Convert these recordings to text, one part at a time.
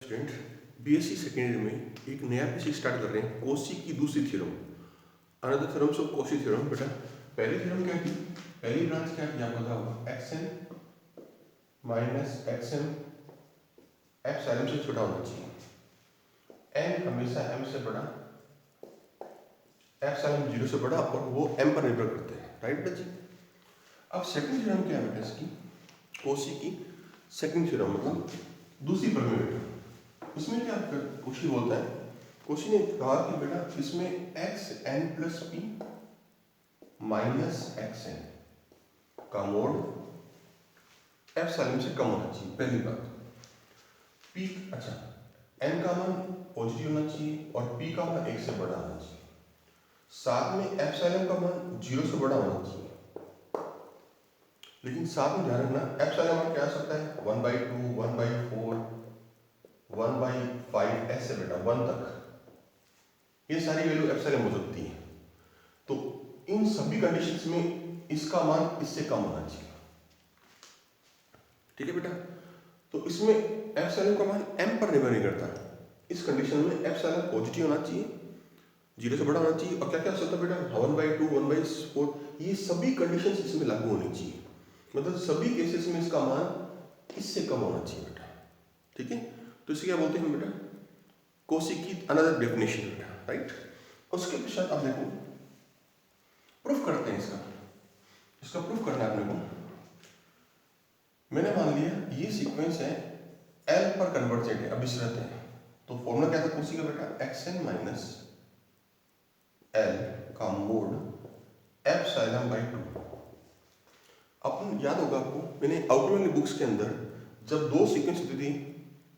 Student BSc secondary में एक नया पीसी स्टार्ट कर रहे हैं कोशी की दूसरी theorem another theorems of Cauchy theorem. बेटा पहली थ्योरम क्या थी? पहली ब्रांच क्या थी आपको बताओ, एक्सएन माइनस एक्सएम एप्सिलॉन से छोटा होना चाहिए, एन हमेशा एम से बड़ा, एप्सिलॉन 0 से बड़ा और वो एम पर निर्भर करते हैं, राइट बच्चे। अब सेकंड थ्योरम क्या है बेटा इसकी, कोशी की सेकंड थ्योरम मतलब दूसरी प्रमेय। उसमें क्या कोशी बोलता है, कोशी ने कहा कि बेटा इसमें x n plus p minus x n का मोड एप्सिलॉन से कम होना चाहिए, पहली बात। पी अच्छा एन का मान पॉजिटिव होना चाहिए और पी का मान 1 से बड़ा होना चाहिए, साथ में एप्सिलॉन का मान 0 से बड़ा होना चाहिए। लेकिन साथ में ध्यान रखना एप्सिलॉन मान क्या आ सकता है, 1/2 1/4 1/5 ऐसे बेटा 1 तक, ये सारी वैल्यू एप्सिलॉन हो सकती है। तो इन सभी कंडीशंस में इसका मान इससे कम होना चाहिए, ठीक है बेटा। तो इसमें एप्सिलॉन का मान m पर निर्भर नहीं करता, इस कंडीशन में एप्सिलॉन पॉजिटिव होना चाहिए, 0 से बड़ा होना चाहिए। और क्या क्या हो सकता है बेटा, 1/2 1/4, ये सभी कंडीशंस इसमें लागू होनी चाहिए, मतलब सभी केसेस में इसका मान इससे कम होना चाहिए बेटा, ठीक है। तो इसे क्या बोलते हैं बेटा, कोशी की अनदर डेफिनेशन बेटा, राइट। उसके पश्चात आप देखो प्रूफ करते हैं इसका प्रूफ करना है अपने को। मैंने मान लिया ये सीक्वेंस है एल पर कन्वर्जेंट है, अभिसरित है। तो फॉर्मूला क्या था कोशी का बेटा, एक्सएन माइनस एल का मोड एप्सिलॉन/2। अपन याद होगा आपको, मैंने आउटर वाली बुक्स के अंदर जब दो सीक्वेंस होती थी,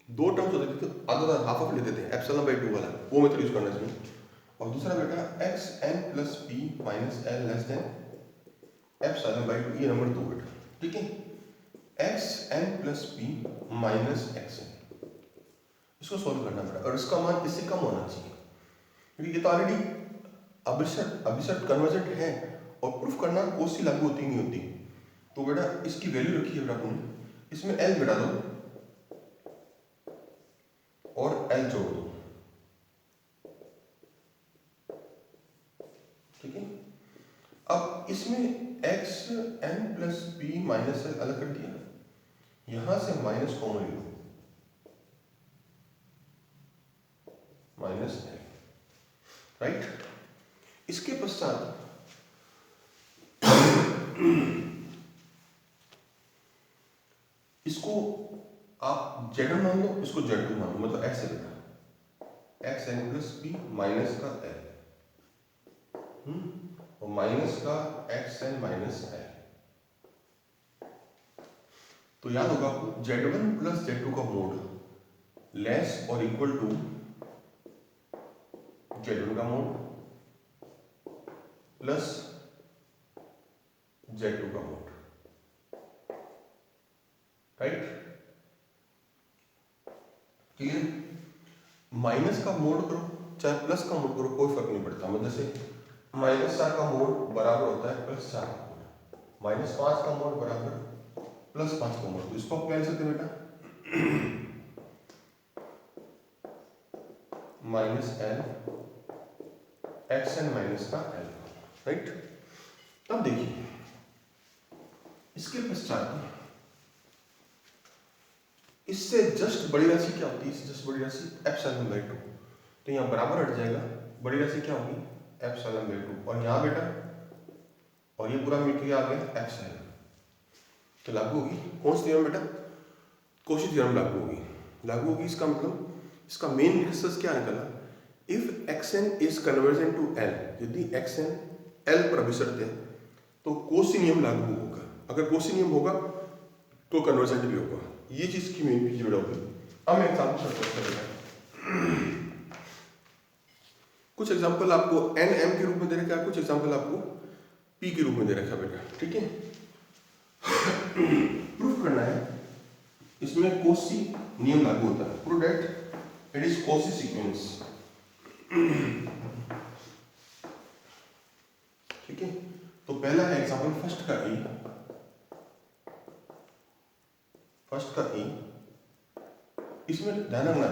दो टर्म्स होते थे तो आधा हाफ ऑफ लेते थे एप्सिलॉन/2 वाला, वो मेथड यूज करना इसमें। और दूसरा बेटा x n plus p minus l less than एप्सिलॉन/2, ये नंबर 2 बेटा, ठीक है। X n plus p minus x n, इसको सॉल्व करना बेटा, और इसका मान इससे कम होना चाहिए क्योंकि ये तो ऑलरेडी अभिसरित कन्वर्जेंट है, और प्रूफ करना कोशी लागू होती नहीं होती। तो बेटा इसकी वैल्यू रखी है बेटा तुमने, इसमें एल बेटा दो और एल जोड़ दो, ठीक है। अब इसमें x n plus p minus l अलग कर दिया, यहां से माइनस कॉमन लो, माइनस एल, राइट। इसके पश्चात इसको आप Z1 मान लो, इसको Z2 मान लो, मतलब ऐसे बेटा x n plus p minus का एल और माइनस का एक्स एन माइनस एल। तो याद होगा आपको Z1 प्लस Z2 का मोड लेस और इक्वल टू Z1 का मोड प्लस Z2 का मोड, राइट, क्लियर। माइनस का मोड करो चाहे प्लस का मोड करो, कोई फर्क नहीं पड़ता। मतलब जैसे -4 का मोड बराबर होता है +4 का मोड, -5 का मोड बराबर +5 का मोड। तो इसको आप क्या लिख सकते हैं बेटा, -l एक्स एन माइनस का एल, राइट। अब देखिए इसके पश्चात इससे जस्ट बड़ी राशि क्या होती है, इससे जस्ट बड़ी राशि एप्सिलॉन/2, तो यहाँ बराबर हट जाएगा, बड़ी राशि क्या होगी एप्सिलॉन/2, और यहाँ बेटा और ये पूरा मिलकर आ गया एप्सिलॉन, तो लागू होगी कौन सी थ्योरम बेटा, कोशी थ्योरम लागू होगी। इसका मतलब इसका मेन रिजल्ट क्या निकला, if x n is convergent to l, यदि एक्सएन एल पर अभिसरित है तो कोशी नियम लागू होगा, अगर कोशी नियम होगा तो कन्वर्जेंट भी होगा। ये चीज की मेन पीछे होगी। अब मैं एग्जांपल कुछ एग्जांपल आपको एन एम के रूप में दे रखा है, कुछ एग्जांपल आपको पी के रूप में दे रखा है बेटा, ठीक है। प्रूफ करना है इसमें कोशी नियम लागू होता है, prove that it is Cauchy sequence, ठीक है। तो पहला है एग्जांपल फर्स्ट का ए इसमें ध्यान रखना,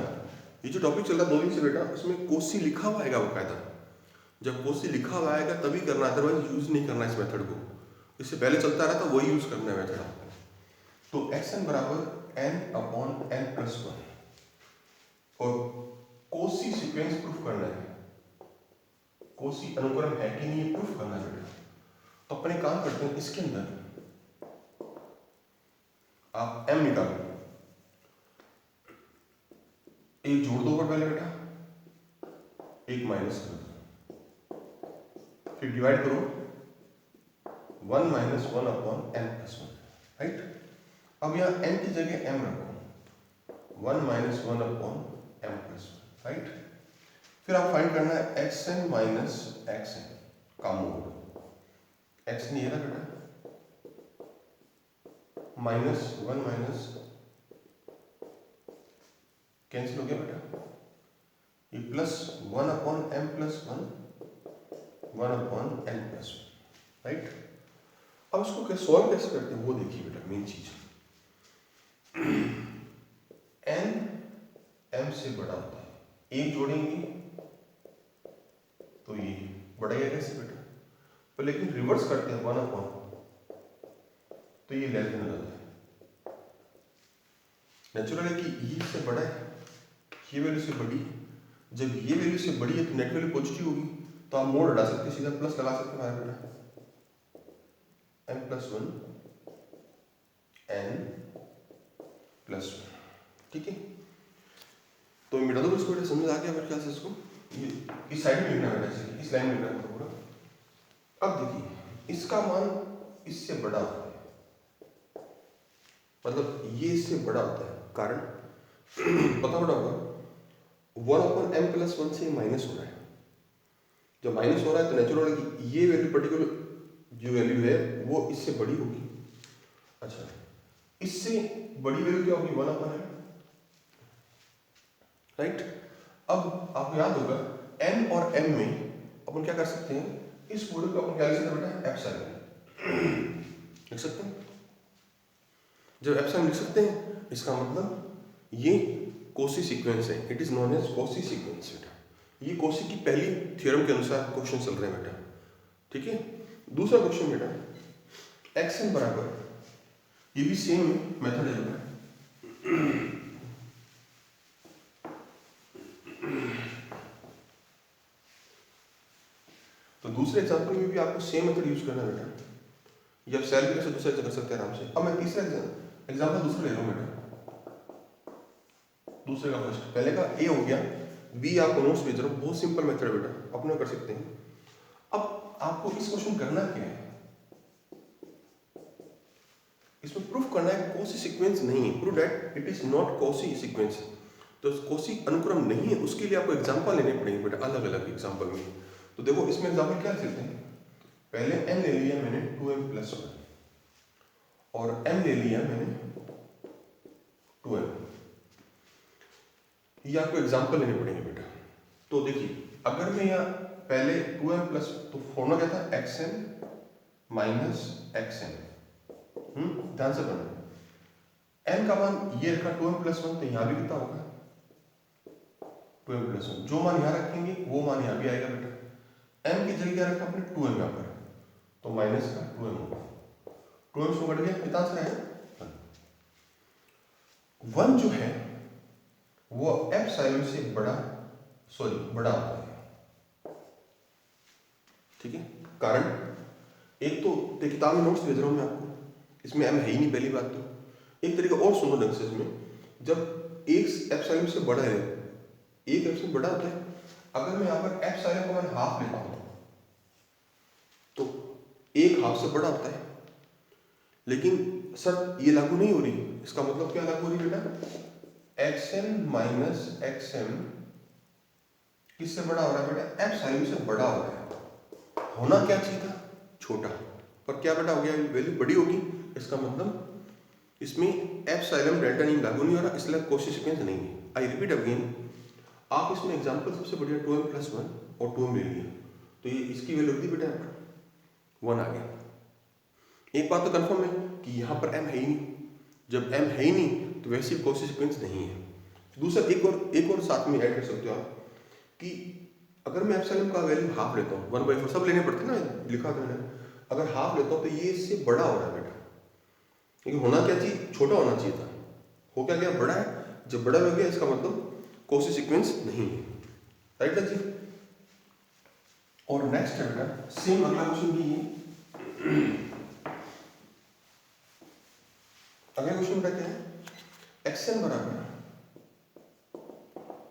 ये जो टॉपिक चल रहा है 2 दिन से बेटा, इसमें कोसी लिखा हुआ आएगा बकायदा। जब कोसी लिखा हुआ आएगा तभी करना, अदरवाइज यूज नहीं करना इस मेथड को। इससे पहले चलता रहा था वही यूज करना है मेथड आपको। तो एक्स एन बराबर n upon n plus one, और कोसी सीक्वेंस प्रूफ करना है, कोसी अनुक्रम है कि नहीं प्रूफ करना है बेटा। तो अपने काम करते हैं, इसके अंदर आप m निकालो, एक जोड़ दो पहले बेटा, एक माइनस कर दो, फिर डिवाइड करो 1 minus 1 upon n plus 1, right. अब यहाँ n की जगह m रखो, 1 minus 1 upon m plus 1, right. फिर आप फाइंड करना है xn माइनस xn का मोड। xn ये रहा बेटा, माइनस 1 माइनस कैंसिल हो गया बेटा, ये plus 1 upon m plus 1, 1 upon n plus 1, right. अब इसको कैसे सॉल्व कैसे करते हैं वो देखिए बेटा, मेन चीज n m से बड़ा होता है, एक जोड़ेंगे तो ये बढ़ेगा कैसे बेटा, पर लेकिन रिवर्स करते हैं 1 अपॉन, तो ये लेस देन हो जाता है। नेचुरल है कि ये से बड़ा है, ये वैल्यू से बड़ी है। जब ये वैल्यू से बड़ी है तो नेट वैल्यू पॉजिटिव होगी, तो आप मोड हटा सकते हैं, सीधा प्लस लगा सकते हैं हमारे बेटा, n प्लस 1 n प्लस 1, ठीक है। तो मिटा दो इसको बेटा, समझ आ गया मेरे ख्याल से। इसको ये इस साइड में लिखना बेटा, इस लाइन में लिखना पूरा। अब देखिए इसका मान इससे बड़ा होता है, मतलब ये इससे बड़ा होता है, कारण पता बड़ा होगा 1 अपॉन m प्लस 1 से माइनस हो रहा है। जब माइनस हो रहा है तो नेचुरल है कि ये वैल्यू पर्टिकुलर जो वैल्यू है वो इससे बड़ी होगी। अच्छा, इससे बड़ी वैल्यू क्या होगी, 1 अपॉन m, राइट। अब आपको याद होगा n और m में अपन क्या कर सकते हैं, इस मॉडल को अपन क्या लिख सकते हैं बेटा, एप्सिलॉन लिख सकते हैं। जब एप्सिलॉन लिख सकते हैं इसका मतलब ये कोसी सीक्वेंस है, it is known as Cauchy sequence बेटा। ये कोसी की पहली थ्योरम के अनुसार क्वेश्चन चल रहे हैं बेटा, ठीक है। दूसरा क्वेश्चन बेटा, एक्स एन बराबर, ये भी सेम मेथड है बेटा। तो दूसरे एग्जांपल में भी आपको सेम मेथड यूज करना है बेटा, या सेल्फ से दूसरा कर सकते हैं आराम से। अब मैं तीसरा एग्जांपल दूसरा ले रहा हूं बेटा, दूसरे का फर्स्ट, पहले का ए हो गया, बी आपको नोट्स भेज रहा हूं, बहुत सिंपल मेथड है बेटा, अपना कर सकते हैं। अब आपको इस क्वेश्चन करना क्या है, इसमें प्रूफ करना है कोसी सीक्वेंस नहीं है, prove that it is not Kosi sequence. तो कोसी अनुक्रम नहीं है, उसके लिए आपको एग्जांपल लेने पड़ेंगे बेटा, अलग अलग एग्जांपल में। तो देखो इसमें एग्जांपल क्या लेते हैं, पहले m ले लिया मैंने 2m प्लस 1, और m ले लिया मैंने 2m, ये आपको एग्जांपल लेने पड़ेंगे बेटा। तो देखिए अगर मैं यहाँ पहले 2m प्लस, तो फॉर्मूला क्या था, xn माइनस xn, ध्यान से बनना। n का मान ये रखा 2m प्लस 1, तो यहाँ भी कितना होगा 2m प्लस 1, जो मान यहाँ रखेंगे वो मान यहाँ भी आएगा बेटा। m की जगह क्या रखा आपने 2m यहाँ पर, तो माइनस का 2m होगा, 2m से बढ़ गया, कितना आंसर है 1 जो है वो एप्सिलॉन से बड़ा, सॉरी बड़ा होता है, ठीक है। कारण एक तो किताब में नोट्स भेज रहा हूं मैं आपको, इसमें m है ही नहीं पहली बात। तो एक तरीका और सुनो ढंग से, इसमें जब एक एप्सिलॉन से बड़ा है, एक एप्सिलॉन बड़ा होता है, अगर मैं यहाँ पर एप्सिलॉन को मैं हाफ लेता हूँ तो एक हाफ से बड़ा होता है, लेकिन सर ये लागू नहीं हो रही, इसका मतलब क्या लागू हो रही बेटा, xn माइनस xm किससे बड़ा हो रहा है बेटा, एप्सिलॉन से बड़ा हो रहा है। होना क्या चाहिए था, छोटा, पर क्या बेटा हो गया, वैल्यू बड़ी होगी, इसका मतलब इसमें एप्सिलॉन डेल्टा नहीं लागू नहीं हो रहा, इसलिए कोसी सीक्वेंस नहीं है। आई रिपीट अगेन, आप इसमें एग्जांपल सबसे बढ़िया 2m प्लस 1 और 2m ले लिया, तो ये इसकी वैल्यू होती बेटा 1 आ गया। एक बात तो कंफर्म है कि यहाँ पर m है ही नहीं, जब m है ही नहीं तो वैसे कोसी सीक्वेंस नहीं है। दूसरा एक और साथ में ऐड कर सकते हो आप कि अगर मैं एप्सिलॉन का वैल्यू हाफ लेता हूँ, 1/4 सब लेने पड़ते हैं ना, लिखा था मैंने, अगर हाफ लेता हूँ तो ये इससे बड़ा हो रहा है बेटा, क्योंकि होना क्या चाहिए, छोटा होना चाहिए था, हो क्या गया, बड़ा है। जब बड़ा हो गया इसका मतलब कोसी सीक्वेंस नहीं है, राइट ना जी। और नेक्स्ट है बेटा सेम अगला क्वेश्चन भी है। अगला क्वेश्चन बेटा क्या है, एक्सएन बराबर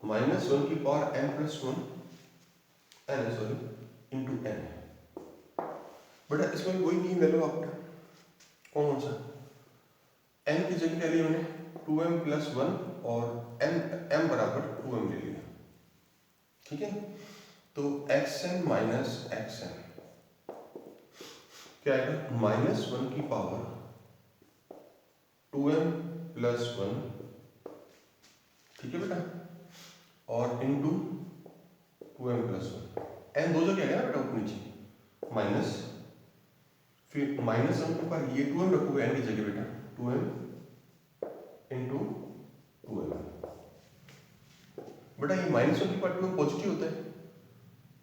-1 की power n plus 1 n sorry into n है बेटा। इसमें कोई नहीं ले लो आप बेटा, कौन सा n की जगह क्या लिया मैंने 2m प्लस 1 और m बराबर 2m ले लिया, ठीक है। तो xn माइनस xn क्या आएगा, -1 की पावर 2m प्लस 1, ठीक है बेटा, और इंटू 2m प्लस 1, n दो जगह आएगा बेटा ऊपर नीचे, माइनस, फिर -1 के ऊपर ये 2m रखोगे n की जगह बेटा, 2m इंटू 2m बेटा। ये -1 की पार्ट में पॉजिटिव होता है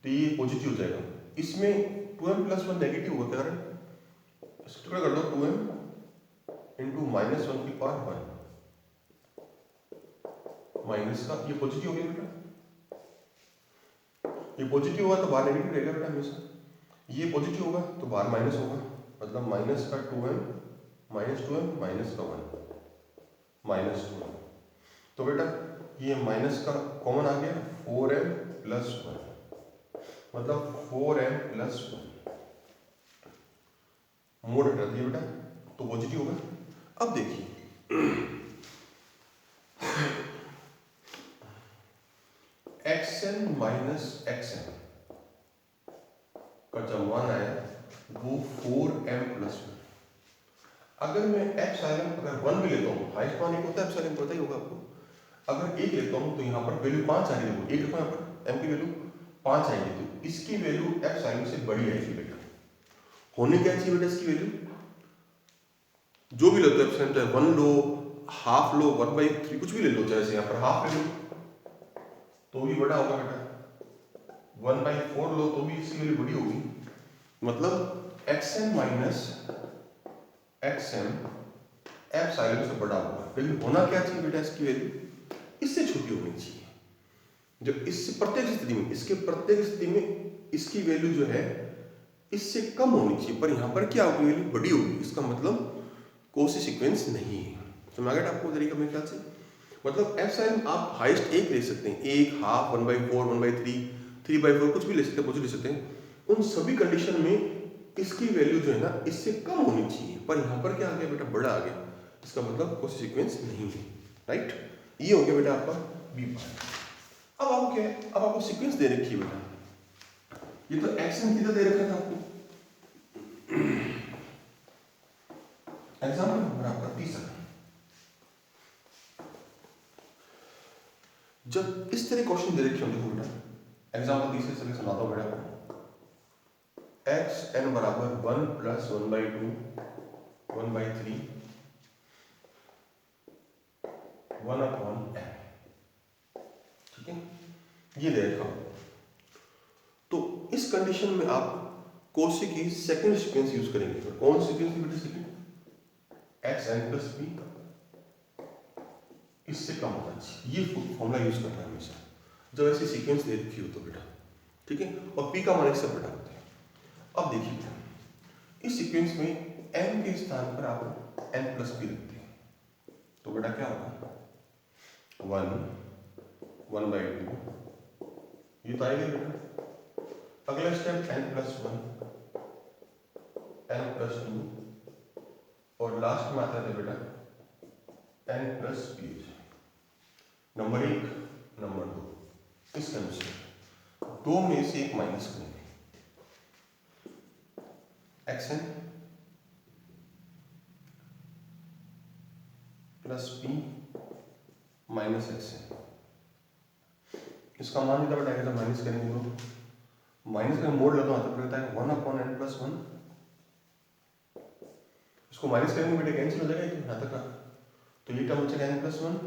तो ये पॉजिटिव हो जाएगा, इसमें 2m प्लस 1 नेगेटिव होगा, क्या करें, इसको टुकड़ा कर दो, 2m इंटू -1 की पावर 1 माइनस का, ये पॉजिटिव हो गया बेटा, ये पॉजिटिव होगा तो बाहर नेगेटिव रहेगा बेटा हमेशा, ये पॉजिटिव होगा तो बाहर माइनस होगा, मतलब माइनस का 2m -2m माइनस का 1 -2m, तो बेटा ये माइनस का कॉमन आ गया, 4m प्लस 1, मतलब 4m प्लस 1 मोड हटा दिया बेटा, तो पॉजिटिव होगा। अब देखिए xn माइनस xn का जब मान आया वो 4m प्लस 1, अगर मैं एप्सिलॉन अगर 1 भी लेता हूँ, हाइस्ट मान एक होता है एप्सिलॉन, पता ही होगा आपको, अगर 1 लेता हूँ तो यहाँ पर वैल्यू 5 आ रही है, 1 लिखो यहाँ पर, m की वैल्यू 5 आएगी, तो इसकी वैल्यू एप्सिलॉन से बड़ी आएगी बेटा, होने क्या चाहिए बेटा इसकी वैल्यू, जो भी लेते हो एप्सिलॉन, चाहे 1 लो, हाफ लो, 1/3 कुछ भी ले लो, जैसे यहाँ पर हाफ ले लो तो भी बड़ा होगा बेटा, 1/4 लो तो भी इसकी वैल्यू बड़ी होगी, मतलब xn माइनस xm एप्सिलॉन से बड़ा होगा, लेकिन होना क्या चाहिए बेटा, इसकी वैल्यू इससे छोटी होनी चाहिए, जो इससे प्रत्येक स्थिति में, इसके प्रत्येक स्थिति में इसकी वैल्यू जो है इससे कम होनी चाहिए, पर यहाँ पर क्या होगी, वैल्यू बड़ी होगी, इसका मतलब कोसी सीक्वेंस नहीं है। समझ आ गया आपको तरीका मेरे ख्याल से, मतलब एप्सिलॉन आप हाईएस्ट एक ले सकते हैं, एक, हाफ, 1/4, 1/3, 3/4 कुछ भी ले सकते हैं, कुछ ले सकते हैं, उन सभी कंडीशन में इसकी वैल्यू जो है ना इससे कम होनी चाहिए, पर यहाँ पर क्या आ गया बेटा, बड़ा आ गया, इसका मतलब कोसी सीक्वेंस नहीं है, राइट। ये हो गया बेटा आपका बी पार्ट। अब आपको क्या है, अब आपको सीक्वेंस दे रखी है बेटा, ये तो एक्शन थीटा दे रखा था आपको। एग्जाम्पल नंबर आपका तीसरा, जब इस तरह क्वेश्चन दे रखे होंगे, देखो बेटा एग्जाम्पल तीसरे से सुनाता हूँ बेटा, एक्स एन बराबर 1 प्लस 1/2 1/3 1/n, ठीक है, ये दे रखा हो, तो इस कंडीशन में आप कोसी की सेकंड सीक्वेंस यूज करेंगे, तो कौन सीक्वेंस की बेटा, second x n plus b, इससे कम होना चाहिए, ये फॉर्मूला यूज करना है हमेशा जब ऐसी सीक्वेंस दे रखी हो तो बेटा, ठीक है, और पी का मान इससे बड़ा होता है। अब देखिए इस सीक्वेंस में n के स्थान पर आप n प्लस बी रखते हैं, तो बेटा क्या होगा, 1/2, ये तो आएगा बेटा, अगला step n plus 1 n plus 2 और लास्ट में आता है बेटा n plus b, number 1 number 2, इस कंडीशन दो में से एक माइनस करेंगे, x n plus b minus x n, इसका मान इतना बेटा आएगा, माइनस करेंगे तो माइनस का मोड लगा तो रहता है 1/n प्लस 1, इसको माइनस करेंगे बेटा कैंसिल हो जाएगा यहाँ तक का, तो ये टर्म हो जाएगा n प्लस 1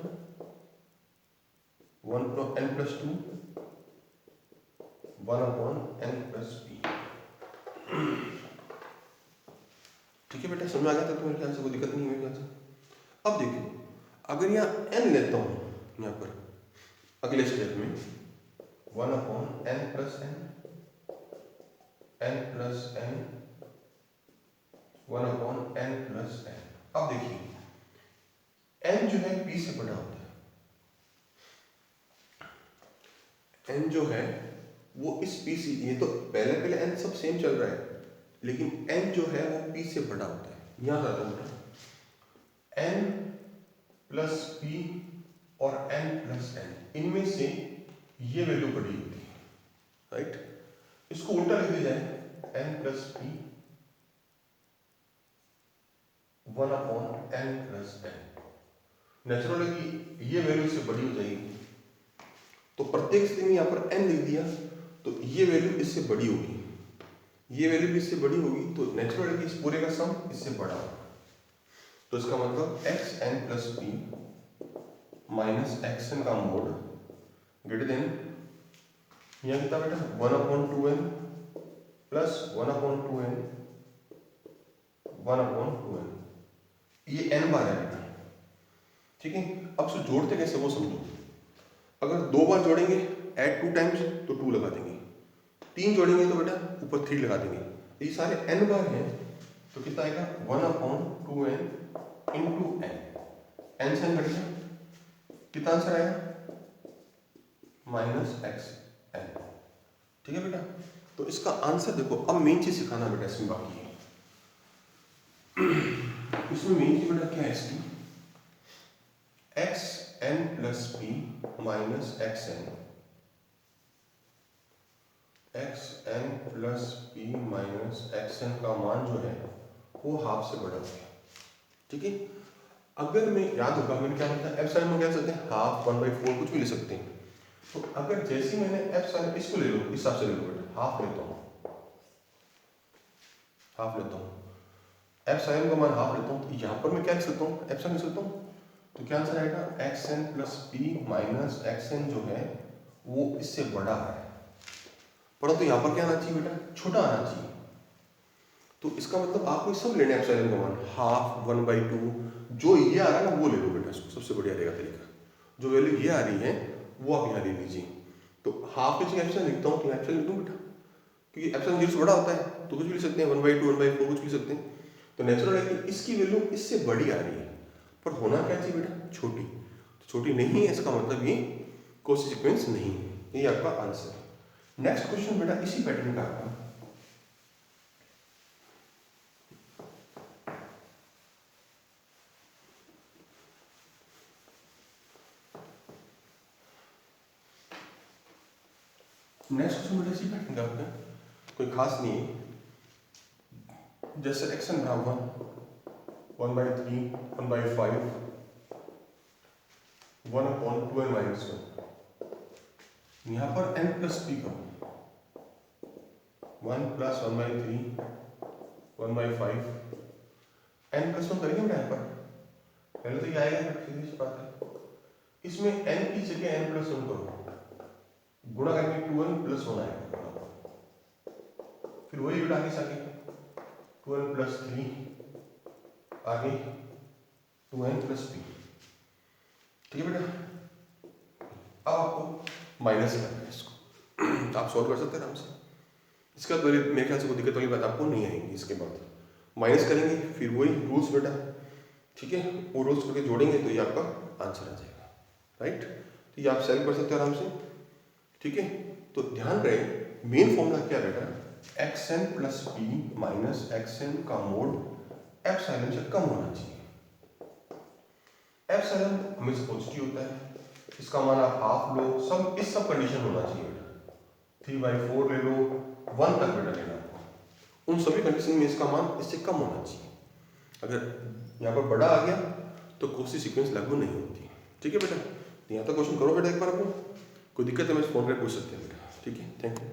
1/n+2 1/n+p। ठीक है बेटा, समझ में आ गया था तुम्हारे ख्याल से? कोई दिक्कत नहीं है मेरे ख्याल से। अब देखो, अगर यहाँ n लेता हूँ यहाँ पर अगले स्टेप में 1/n+n n+n 1/n+n। अब देखिए n जो है p से बड़ा होता है, n जो है वो इस p से, ये तो पहले n सब सेम चल रहा है, लेकिन n जो है वो p से बड़ा होता है। यहाँ आता है n+p और n+n, इनमें से ये वैल्यू बड़ी होती है, राइट। इसको उल्टा लिख दिया जाए n+p 1/n+n। नेचुरल है कि ये वैल्यू इससे बड़ी हो जाएगी, तो प्रत्येक स्थिति में यहाँ पर n लिख दिया तो ये वैल्यू इससे बड़ी होगी, ये वैल्यू भी इससे बड़ी होगी, तो नेचुरल है कि इस पूरे का सम इससे बड़ा होगा। तो इसका मतलब xn+p माइनस xn का मोड ग्रेटर देन, यहाँ कितना बेटा 1/2n प्लस 1/2n 1/2n, ये n बार है बेटा, ठीक है। अब इसको जोड़ते कैसे वो समझो। अगर 2 बार जोड़ेंगे एट 2 टाइम्स तो 2 लगा देंगे, 3 जोड़ेंगे तो बेटा ऊपर 3 लगा देंगे, ये सारे n बार हैं, तो कितना आएगा 1/2n इंटू n, n से n कट गया, कितना आंसर आएगा -xn। ठीक है बेटा, तो इसका आंसर देखो। अब मेन चीज सिखाना बेटा इसमें बाकी है। इसमें मेन चीज बेटा क्या है इसकी, xn+p minus xn minus xn का मान जो है वो हाफ से बड़ा है, ठीक है। अगर मैं याद होगा मैंने क्या बताया, एप्सिलॉन में क्या सकते हैं हाफ 1/4 कुछ भी ले सकते हैं। तो अगर जैसे ही मैंने एप्सिलॉन इसको ले लो, इस हिसाब से ले लो बेटा, हाफ लेता हूँ एप्सिलॉन का मान हाफ लेता हूँ, तो यहाँ पर मैं क्या लिख सकता हूँ एप्सिलॉन लिख सकता हूँ, तो क्या आंसर आएगा xn+p माइनस xn जो है वो इससे बड़ा है, परंतु यहाँ पर क्या आना चाहिए बेटा छोटा आना चाहिए। तो इसका मतलब आपको सब लेने एप्सिलॉन का मान हाफ 1/2, जो ये आ रहा है ना वो ले लो बेटा, इसको सबसे बढ़िया रहेगा तरीका। जो वैल्यू ये आ रही है वो आप यहाँ ले लीजिए, तो हाफ की जगह एप्सिलॉन लिखता हूँ तो एप्सिलॉन लिख दूँ बेटा, क्योंकि एप्सिलॉन 0 से बड़ा होता है तो कुछ भी लिख सकते हैं, 1/2 1/4 कुछ भी लिख सकते हैं। तो नेचुरल है कि इसकी वैल्यू इससे बड़ी आ रही है, पर होना क्या चाहिए बेटा छोटी, तो छोटी नहीं है, इसका मतलब ये कोसी सीक्वेंस नहीं है, ये आपका आंसर है। नेक्स्ट क्वेश्चन बेटा इसी पैटर्न का आपका, नेक्स्ट क्वेश्चन बेटा इसी पैटर्न का आपका, कोई खास नहीं है। जैसे xn बराबर 1/3 1/5 1/2n-1, यहाँ पर n+p का 1 + 1/3 1/5 n+1 करेंगे बेटा, यहाँ पर पहले तो ये आएगा, सीधी सी बात है। इसमें n की जगह n+1 करो, गुणा करके 2n+1 आएगा, फिर वही बेटा आगे से आगे 2n+3 आगे 2n+p, ठीक है बेटा। अब आपको माइनस करना है इसको, आप सॉल्व कर सकते हैं आराम से। इसके बाद मेरे ख्याल से कोई दिक्कत वाली बात आपको नहीं आएगी। इसके बाद माइनस करेंगे, फिर वही रूल्स बेटा, ठीक है, वो रूल्स करके जोड़ेंगे तो ये आपका आंसर आ जाएगा, राइट। तो ये आप सॉल्व कर सकते हैं आराम से, ठीक है। तो ध्यान रहे मेन फॉर्मूला क्या बेटा, xn+p माइनस xn का मोड एप्सिलॉन से कम होना चाहिए। एप्सिलॉन हमेशा पॉजिटिव होता है, इसका मान आप हाफ लो, सब इस सब कंडीशन होना चाहिए बेटा, 3/4 ले लो 1 तक बेटा लेना आपको, उन सभी कंडीशन में इसका मान इससे कम होना चाहिए। अगर यहाँ पर बड़ा आ गया तो कोसी सीक्वेंस लागू नहीं होती, ठीक है बेटा। यहाँ तक क्वेश्चन करो बेटा एक बार, आपको कोई दिक्कत है मैं फोन कर पूछ सकते हैं बेटा, ठीक है। Thank you.